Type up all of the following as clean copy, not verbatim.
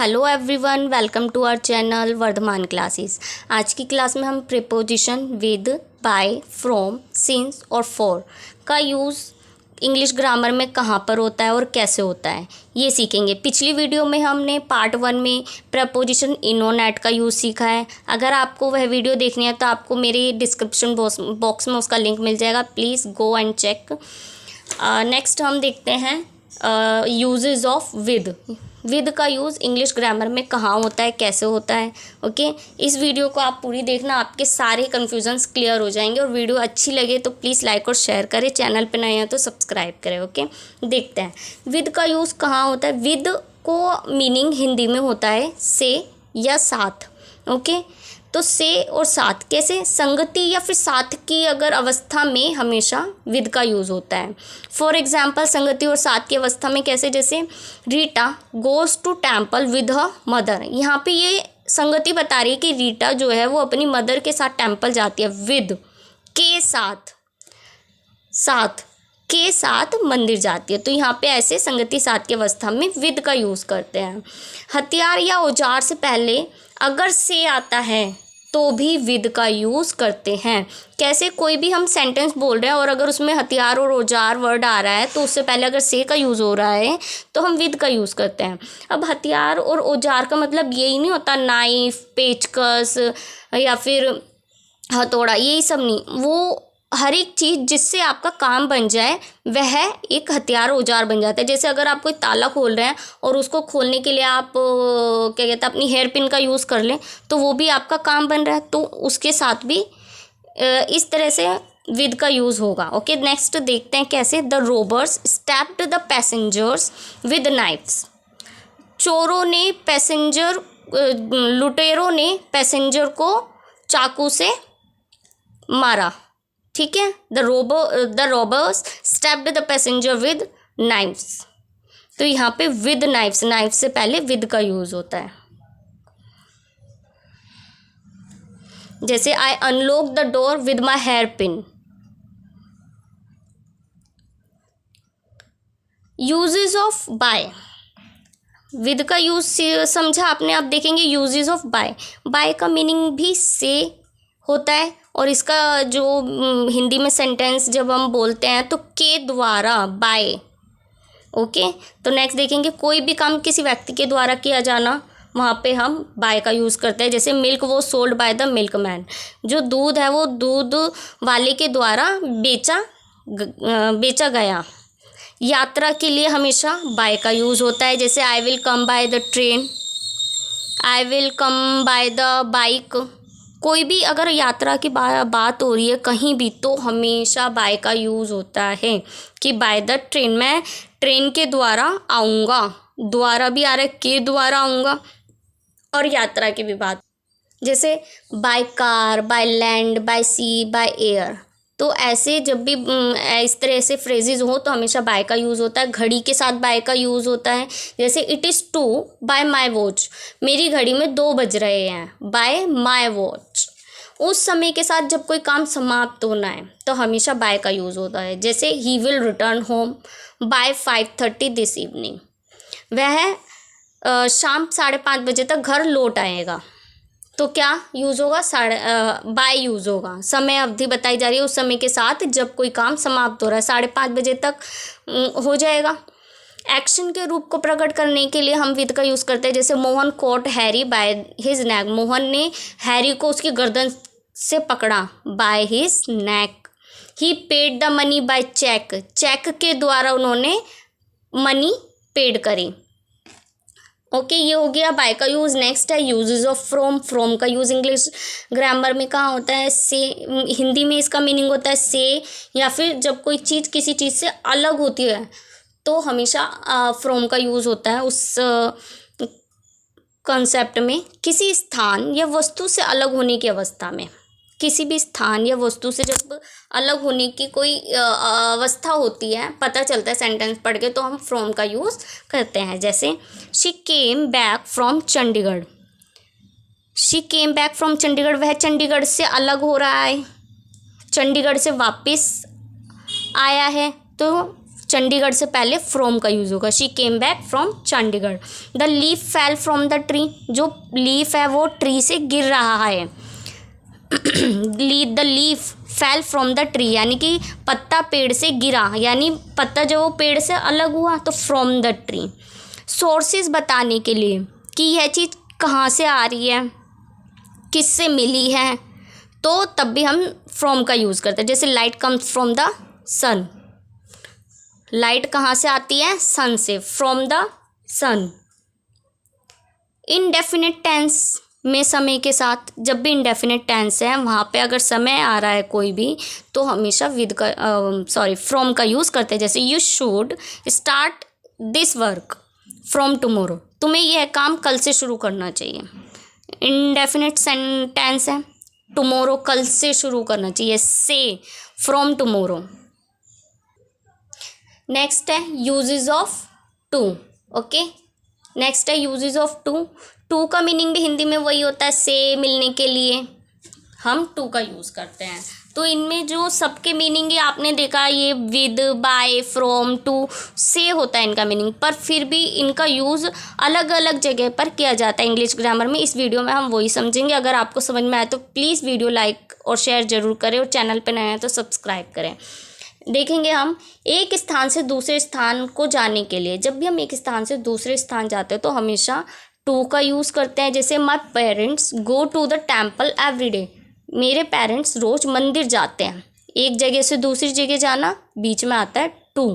Hello everyone, welcome to our channel Vardhman classes. आज की class में हम preposition with, by, from, since और फॉर का यूज़ इंग्लिश ग्रामर में कहाँ पर होता है और कैसे होता है ये सीखेंगे। पिछली वीडियो में हमने पार्ट 1 में प्रीपोजिशन इन और एट का यूज़ सीखा है। अगर आपको वह वीडियो देखनी है तो आपको मेरी डिस्क्रिप्शन बॉक्स में उसका लिंक मिल जाएगा, please go and check. Next हम देखते हैं यूजेस ऑफ विद का यूज़ इंग्लिश ग्रामर में कहाँ होता है, कैसे होता है। ओके, इस वीडियो को आप पूरी देखना, आपके सारे कन्फ्यूजन्स क्लियर हो जाएंगे। और वीडियो अच्छी लगे तो प्लीज़ लाइक और शेयर करें, चैनल पे नए हैं तो सब्सक्राइब करें। ओके, देखते हैं विद का यूज़ कहाँ होता है। विद को मीनिंग हिंदी में होता है से या साथ। ओके, तो से और साथ कैसे, संगति या फिर साथ की अगर अवस्था में हमेशा विद का यूज़ होता है। फॉर एग्जाम्पल, संगति और साथ की अवस्था में कैसे, जैसे Rita goes to temple with her mother. यहाँ पे ये संगति बता रही है कि रीटा जो है वो अपनी मदर के साथ टेम्पल जाती है। विद के साथ, साथ के साथ मंदिर जाती है। तो यहाँ पे ऐसे संगति साथ की अवस्था में विद का यूज़ करते हैं। हथियार या औजार से पहले अगर से आता है तो भी विद का यूज़ करते हैं। कैसे, कोई भी हम सेंटेंस बोल रहे हैं और अगर उसमें हथियार और औजार वर्ड आ रहा है तो उससे पहले अगर से का यूज़ हो रहा है तो हम विद का यूज़ करते हैं। अब हथियार और औजार का मतलब यही नहीं होता नाइफ, पेचकस या फिर हथौड़ा, यही सब नहीं। वो हर एक चीज़ जिससे आपका काम बन जाए वह एक हथियार औजार बन जाता है। जैसे अगर आप कोई ताला खोल रहे हैं और उसको खोलने के लिए आप क्या कहते हैं अपनी हेयर पिन का यूज़ कर लें तो वो भी आपका काम बन रहा है। तो उसके साथ भी इस तरह से विद का यूज़ होगा। ओके, नेक्स्ट देखते हैं कैसे। The robbers stabbed the passengers with knifes. चोरों ने लुटेरों ने पैसेंजर को चाकू से मारा। ठीक है, the robbers stabbed the passenger with knifes. तो यहाँ पे विद नाइफ्स, नाइफ्स से पहले विद का यूज़ होता है। जैसे I unlock the door with my hair pin. Uses of by, with का यूज समझा आपने। आप देखेंगे यूजेस ऑफ बाय, बाय का मीनिंग भी से होता है और इसका जो हिंदी में सेंटेंस जब हम बोलते हैं तो के द्वारा, बाय। ओके, तो नेक्स्ट देखेंगे कोई भी काम किसी व्यक्ति के द्वारा किया जाना, वहाँ पे हम बाय का यूज़ करते हैं। जैसे मिल्क वो sold by the milk man, जो दूध है वो दूध वाले के द्वारा बेचा गया। यात्रा के लिए हमेशा बाय का यूज़ होता है। जैसे I will come by the train, I will come by the bike. कोई भी अगर यात्रा की बात हो रही है कहीं भी तो हमेशा बाय का यूज़ होता है कि बाय द ट्रेन, मैं ट्रेन के द्वारा आऊँगा। द्वारा भी आ रहा है, के द्वारा आऊँगा। और यात्रा की भी बात, जैसे by car, by land, by sea, by air. तो ऐसे जब भी इस तरह से फ्रेजेस हो तो हमेशा बाय का यूज़ होता है। घड़ी के साथ बाय का यूज़ होता है। जैसे it is 2 bye my watch, मेरी घड़ी में 2 बज रहे हैं, बाय माई वॉच। उस समय के साथ जब कोई काम समाप्त होना है तो हमेशा बाय का यूज़ होता है। जैसे he will return home by 5:30 this evening, वह शाम 5:30 बजे तक घर लौट आएगा। तो क्या यूज़ होगा, बाय यूज़ होगा। समय अवधि बताई जा रही है उस समय के साथ जब कोई काम समाप्त हो रहा है, 5:30 बजे तक हो जाएगा। एक्शन के रूप को प्रकट करने के लिए हम विद का यूज़ करते हैं। जैसे Mohan caught Harry by his neck, Mohan ने हैरी को उसकी गर्दन से पकड़ा, by his neck. He paid the money by cheque, cheque के द्वारा उन्होंने मनी पेड करी। ओके, ये हो गया बाय का यूज़। नेक्स्ट है यूजेस ऑफ फ्रॉम, फ्रॉम का यूज़ इंग्लिश ग्रामर में कहाँ होता है, से। हिंदी में इसका मीनिंग होता है से, या फिर जब कोई चीज़ किसी चीज़ से अलग होती है तो हमेशा फ्रॉम का यूज़ होता है उस कॉन्सेप्ट में। किसी स्थान या वस्तु से अलग होने की अवस्था में, किसी भी स्थान या वस्तु से जब अलग होने की कोई अवस्था होती है, पता चलता है सेंटेंस पढ़ के, तो हम फ्रॉम का यूज़ करते हैं। जैसे she came back from Chandigarh, she came back from Chandigarh, वह चंडीगढ़ से अलग हो रहा है, चंडीगढ़ से वापस आया है। तो चंडीगढ़ से पहले फ्रॉम का यूज़ होगा। She came back from Chandigarh. The leaf fell from the tree, जो लीफ है वो ट्री से गिर रहा है। The leaf fell from the tree, यानी कि पत्ता पेड़ से गिरा, यानी पत्ता जो पेड़ से अलग हुआ तो फ्रॉम द ट्री। सोर्सेज बताने के लिए कि यह चीज़ कहाँ से आ रही है, किससे मिली है, तो तब भी हम फ्रॉम का यूज़ करते हैं। जैसे light comes from the sun, light कहाँ से आती है, सन से, from the sun. Indefinite tense में समय के साथ, जब भी इनडेफिनिट टेंस है वहाँ पे अगर समय आ रहा है कोई भी, तो हमेशा विद का फ्रॉम का यूज़ करते हैं। जैसे you should start this work from tomorrow, तुम्हें यह काम कल से शुरू करना चाहिए। इनडेफिनिट टेंस है, टुमारो कल से शुरू करना चाहिए, से, फ्रॉम टुमारो। नेक्स्ट है uses of to. Okay, next है यूजेस ऑफ टू। टू का मीनिंग भी हिंदी में वही होता है, से, मिलने के लिए हम टू का यूज़ करते हैं। तो इनमें जो सबके मीनिंग है आपने देखा, ये विद, बाय, फ्रॉम, टू, से होता है इनका मीनिंग, पर फिर भी इनका यूज़ अलग अलग जगह पर किया जाता है इंग्लिश ग्रामर में। इस वीडियो में हम वही समझेंगे। अगर आपको समझ में आए तो प्लीज़ वीडियो लाइक और शेयर ज़रूर करें, और चैनल पर नए हैं तो सब्सक्राइब करें। देखेंगे हम एक स्थान से दूसरे स्थान को जाने के लिए, जब भी हम एक स्थान से दूसरे स्थान जाते हैं तो हमेशा टू का यूज़ करते हैं। जैसे my parents go to the temple every day, मेरे पेरेंट्स रोज़ मंदिर जाते हैं। एक जगह से दूसरी जगह जाना, बीच में आता है टू।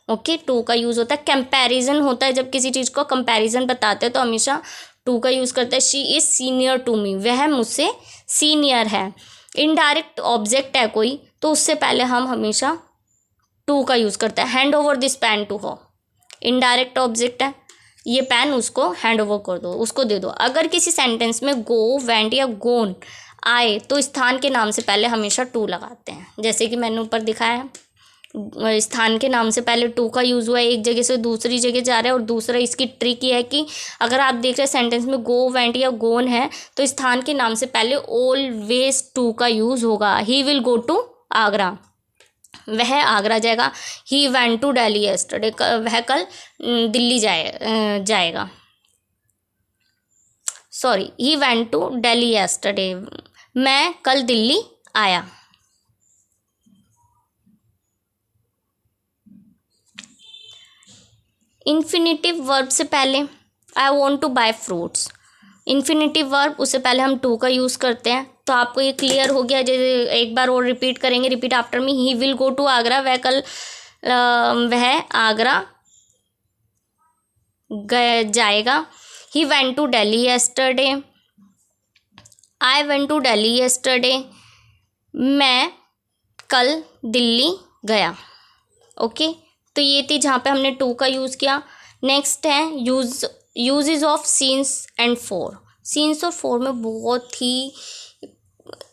ओके, टू का यूज़ होता है। कंपैरिजन होता है, जब किसी चीज़ को कंपैरिजन बताते हैं तो हमेशा टू का यूज़ करता है। She is senior to me, वह मुझसे सीनियर है। इनडायरेक्ट ऑब्जेक्ट है कोई, तो उससे पहले हम हमेशा टू का यूज़ करते हैं। Hand over this pen to her, indirect object है, ये पेन उसको हैंड ओवर कर दो, उसको दे दो। अगर किसी सेंटेंस में गो, वेंट या गोन आए तो स्थान के नाम से पहले हमेशा टू लगाते हैं। जैसे कि मैंने ऊपर दिखाया है, स्थान के नाम से पहले टू का यूज़ हुआ है, एक जगह से दूसरी जगह जा रहा है। और दूसरा इसकी ट्रिक ये है कि अगर आप देख रहे हैं सेंटेंस में गो, वेंट या गोन है तो स्थान के नाम से पहले ऑलवेज टू का यूज़ होगा। He will go to Agra, वह आगरा जाएगा। He went to Delhi yesterday, वह कल दिल्ली जाएगा। Sorry, he went to Delhi yesterday, मैं कल दिल्ली आया। इन्फिनिटिव वर्ब से पहले I want to buy fruits, infinitive verb उससे पहले हम टू का यूज़ करते हैं। तो आपको ये क्लियर हो गया। जैसे एक बार और रिपीट करेंगे, repeat after me. He will go to Agra, वह आगरा जाएगा। He went to Delhi yesterday, I went to Delhi yesterday, मैं कल दिल्ली गया। ओके, तो ये थी जहाँ पे हमने टू का यूज़ किया। नेक्स्ट है uses of scenes and four. Scenes और फोर में बहुत ही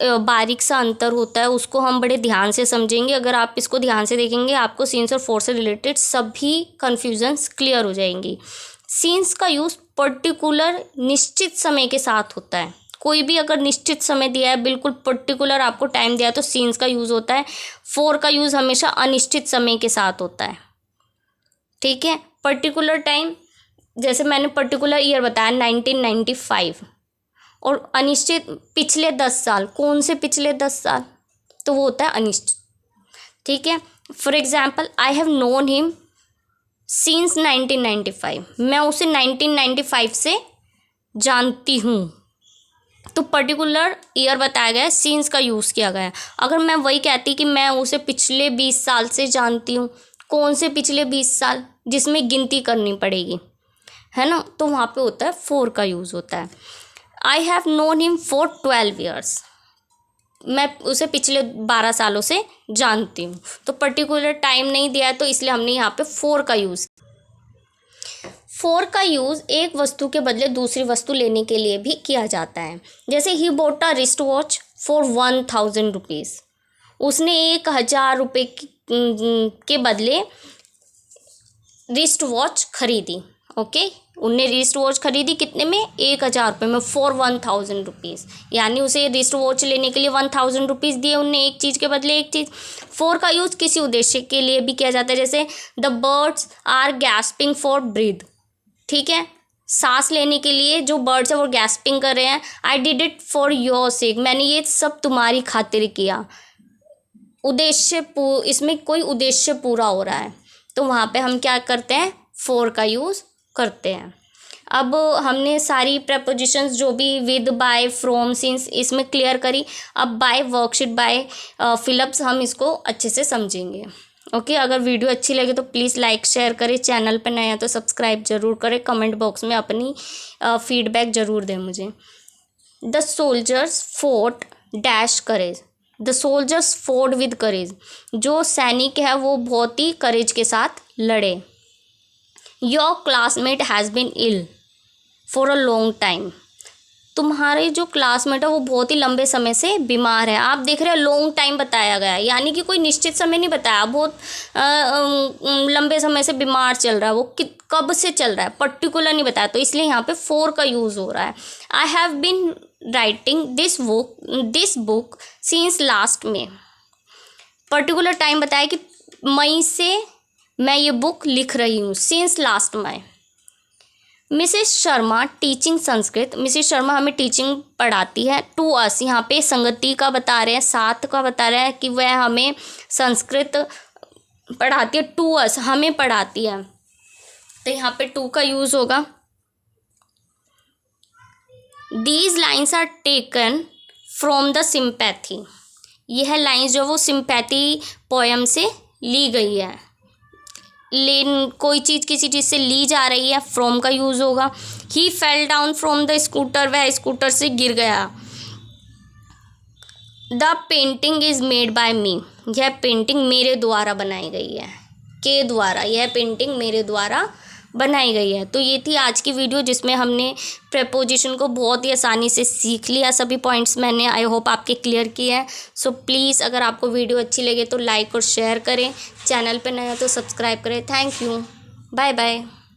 बारीक सा अंतर होता है, उसको हम बड़े ध्यान से समझेंगे। अगर आप इसको ध्यान से देखेंगे आपको सीन्स और फोर से रिलेटेड सभी कन्फ्यूजन्स क्लियर हो जाएंगी। सीन्स का यूज़ पर्टिकुलर निश्चित समय के साथ होता है। कोई भी अगर निश्चित समय दिया है, बिल्कुल पर्टिकुलर आपको टाइम दिया है, तो सीन्स का यूज़ होता है। फोर का यूज़ हमेशा अनिश्चित समय के साथ होता है। ठीक है, पर्टिकुलर टाइम, जैसे मैंने पर्टिकुलर ईयर बताया 1995, और अनिश्चित पिछले 10 साल, कौन से पिछले 10 साल, तो वो होता है अनिश्चित। ठीक है, for example I have known him since 1995, मैं उसे 1995 से जानती हूँ। तो पर्टिकुलर ईयर बताया गया है, सिंस का यूज़ किया गया है। अगर मैं वही कहती कि मैं उसे पिछले 20 साल से जानती हूँ, कौन से पिछले 20 साल, जिसमें गिनती करनी पड़ेगी, है ना, तो वहाँ पे होता है फोर का यूज़ होता है। I have known him for 12 years, मैं उसे पिछले 12 सालों से जानती हूँ। तो पर्टिकुलर टाइम नहीं दिया है, तो इसलिए हमने यहाँ पे फोर का यूज़। फोर का यूज़ एक वस्तु के बदले दूसरी वस्तु लेने के लिए भी किया जाता है। जैसे he bought a wrist watch for 1000 rupees, उसने 1000 रुपये के बदले रिस्ट वॉच खरीदी। ओके, उनने रिस्ट वॉच खरीदी कितने में, 1,000 रुपये में, फॉर 1,000 रुपीज़। यानी उसे रिस्ट वॉच लेने के लिए 1,000 रुपीज़ दिए उनने, एक चीज़ के बदले एक चीज़। फॉर का यूज़ किसी उद्देश्य के लिए भी किया जाता है, जैसे the birds are gasping for breath, ठीक है, सांस लेने के लिए जो बर्ड्स है वो गैस्पिंग कर रहे हैं। I did it for your sake, मैंने ये सब तुम्हारी खातिर किया। उद्देश्य, इसमें कोई उद्देश्य पूरा हो रहा है, तो वहाँ पे हम क्या करते हैं, फॉर का यूज़ करते हैं। अब हमने सारी प्रपोजिशंस जो भी विद, बाय, फ्रॉम, सिंस इसमें क्लियर करी। अब बाय वर्कशीट, बाय फिलअप्स हम इसको अच्छे से समझेंगे। ओके, अगर वीडियो अच्छी लगे तो प्लीज़ लाइक शेयर करें, चैनल पर नया तो सब्सक्राइब जरूर करें, कमेंट बॉक्स में अपनी फीडबैक ज़रूर दें मुझे। The soldiers fort dash courage, the soldiers fort with courage, जो सैनिक है वो बहुत ही करेज के साथ लड़े। Your classmate has been ill for a long time, तुम्हारे जो क्लासमेट है वो बहुत ही लंबे समय से बीमार है। आप देख रहे हैं लॉन्ग टाइम बताया गया है, यानी कि कोई निश्चित समय नहीं बताया, बहुत लंबे समय से बीमार चल रहा है, वो कब से चल रहा है पर्टिकुलर नहीं बताया, तो इसलिए यहाँ पे फॉर का यूज़ हो रहा है। I have been writing this book since last May, particular time बताया कि मई से मैं ये बुक लिख रही हूँ, since last May. Mrs Sharma teaching Sanskrit, Mrs Sharma हमें टीचिंग पढ़ाती है। टू अस, यहाँ पे संगति का बता रहे हैं, साथ का बता रहे हैं कि वह हमें संस्कृत पढ़ाती है। टू अस, हमें पढ़ाती है, तो यहाँ पे टू का यूज़ होगा। These lines are taken from the sympathy, यह लाइन्स जो वो सिंपैथी पोएम से ली गई है। कोई चीज़ किसी चीज़ से ली जा रही है, फ्रॉम का यूज़ होगा। He fell down from the scooter, वह स्कूटर से गिर गया। The painting is made by me, यह पेंटिंग मेरे द्वारा बनाई गई है, के द्वारा, यह पेंटिंग मेरे द्वारा बनाई गई है। तो ये थी आज की वीडियो जिसमें हमने प्रेपोजिशन को बहुत ही आसानी से सीख लिया। सभी पॉइंट्स मैंने आई होप आपके क्लियर किए हैं। सो प्लीज़ अगर आपको वीडियो अच्छी लगे तो लाइक और शेयर करें, चैनल पे नया तो सब्सक्राइब करें। Thank you, bye bye.